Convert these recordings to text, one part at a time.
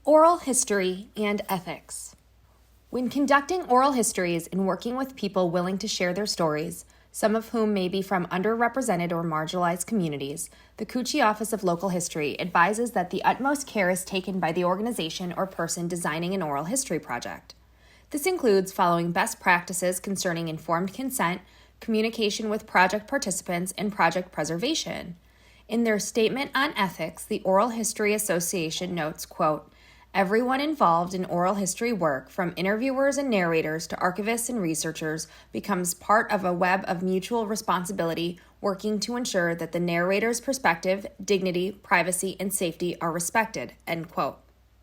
Oral history and ethics. When conducting oral histories and working with people willing to share their stories, some of whom may be from underrepresented or marginalized communities, the Cucci Office of Local History advises that the utmost care is taken by the organization or person designing an oral history project. This includes following best practices concerning informed consent, communication with project participants, and project preservation. In their statement on ethics, the Oral History Association notes, quote, "Everyone involved in oral history work, from interviewers and narrators to archivists and researchers, becomes part of a web of mutual responsibility working to ensure that the narrator's perspective, dignity, privacy, and safety are respected." End quote.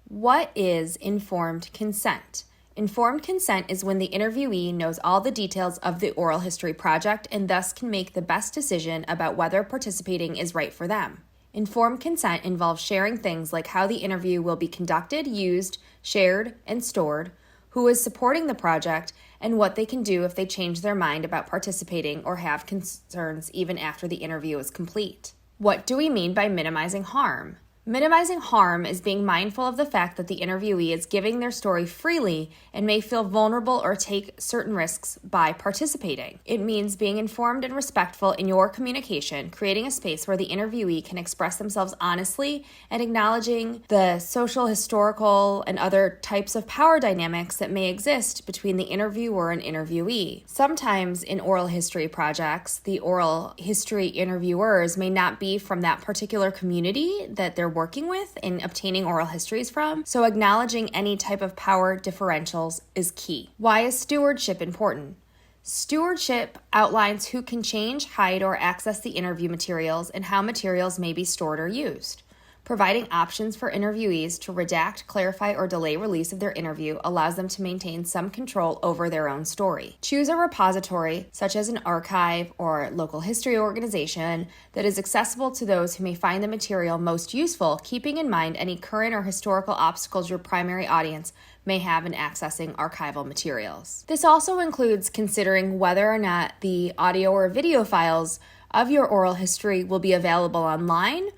What is informed consent? Informed consent is when the interviewee knows all the details of the oral history project and thus can make the best decision about whether participating is right for them. Informed consent involves sharing things like how the interview will be conducted, used, shared, and stored, who is supporting the project, and what they can do if they change their mind about participating or have concerns even after the interview is complete. What do we mean by minimizing harm? Minimizing harm is being mindful of the fact that the interviewee is giving their story freely and may feel vulnerable or take certain risks by participating. It means being informed and respectful in your communication, creating a space where the interviewee can express themselves honestly, and acknowledging the social, historical, and other types of power dynamics that may exist between the interviewer and interviewee. Sometimes in oral history projects, the oral history interviewers may not be from that particular community that they're working with and obtaining oral histories from, so acknowledging any type of power differentials is key. Why is stewardship important? Stewardship outlines who can change, hide, or access the interview materials and how materials may be stored or used. Providing options for interviewees to redact, clarify, or delay release of their interview allows them to maintain some control over their own story. Choose a repository, such as an archive or local history organization, that is accessible to those who may find the material most useful, keeping in mind any current or historical obstacles your primary audience may have in accessing archival materials. This also includes considering whether or not the audio or video files of your oral history will be available online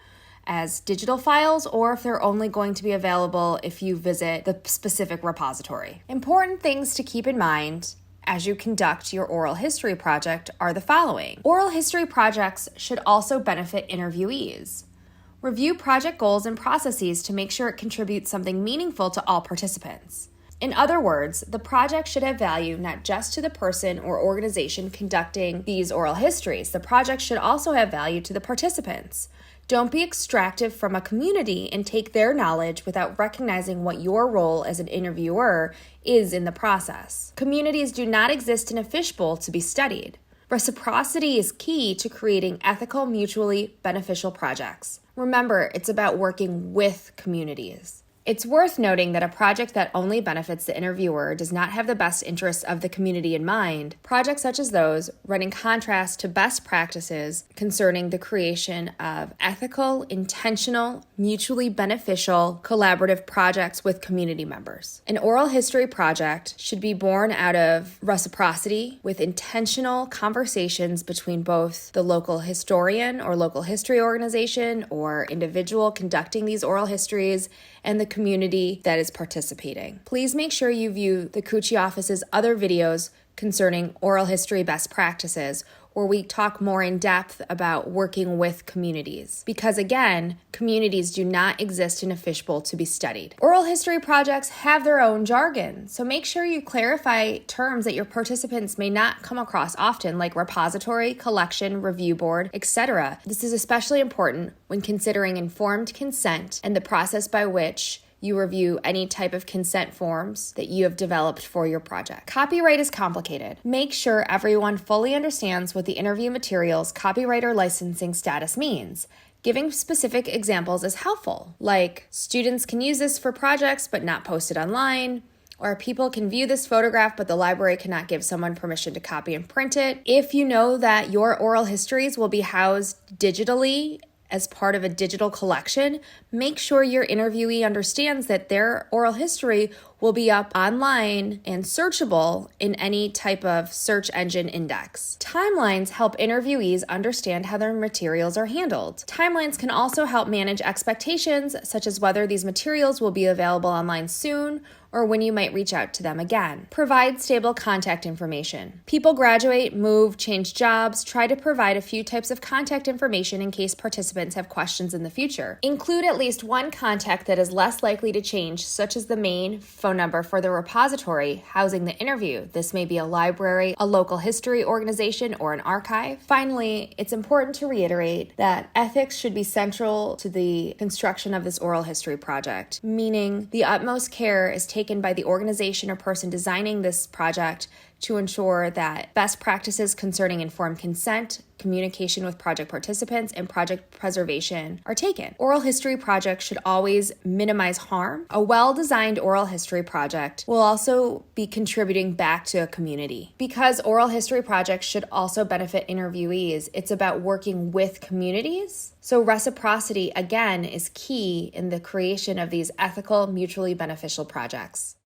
as digital files, or if they're only going to be available if you visit the specific repository. Important things to keep in mind as you conduct your oral history project are the following. Oral history projects should also benefit interviewees. Review project goals and processes to make sure it contributes something meaningful to all participants. In other words, the project should have value not just to the person or organization conducting these oral histories. The project should also have value to the participants. Don't be extractive from a community and take their knowledge without recognizing what your role as an interviewer is in the process. Communities do not exist in a fishbowl to be studied. Reciprocity is key to creating ethical, mutually beneficial projects. Remember, it's about working with communities. It's worth noting that a project that only benefits the interviewer does not have the best interests of the community in mind. Projects such as those run in contrast to best practices concerning the creation of ethical, intentional, mutually beneficial, collaborative projects with community members. An oral history project should be born out of reciprocity with intentional conversations between both the local historian or local history organization or individual conducting these oral histories and the community that is participating. Please make sure you view the Cucci Office's other videos concerning oral history best practices, where we talk more in depth about working with communities. Because again, communities do not exist in a fishbowl to be studied. Oral history projects have their own jargon, so make sure you clarify terms that your participants may not come across often, like repository, collection, review board, etc. This is especially important when considering informed consent and the process by which you review any type of consent forms that you have developed for your project. Copyright is complicated. Make sure everyone fully understands what the interview material's copyright or licensing status means. Giving specific examples is helpful, like students can use this for projects but not post it online, or people can view this photograph but the library cannot give someone permission to copy and print it. If you know that your oral histories will be housed digitally as part of a digital collection, make sure your interviewee understands that their oral history will be up online and searchable in any type of search engine index. Timelines help interviewees understand how their materials are handled. Timelines can also help manage expectations, such as whether these materials will be available online soon or when you might reach out to them again. Provide stable contact information. People graduate, move, change jobs. Try to provide a few types of contact information in case participants have questions in the future. Include at least one contact that is less likely to change, such as the main phone number for the repository housing the interview. This may be a library, a local history organization, or an archive. Finally, it's important to reiterate that ethics should be central to the construction of this oral history project, meaning the utmost care is taken by the organization or person designing this project to ensure that best practices concerning informed consent, communication with project participants, and project preservation are taken. Oral history projects should always minimize harm. A well-designed oral history project will also be contributing back to a community. Because oral history projects should also benefit interviewees, it's about working with communities. So reciprocity, again, is key in the creation of these ethical, mutually beneficial projects.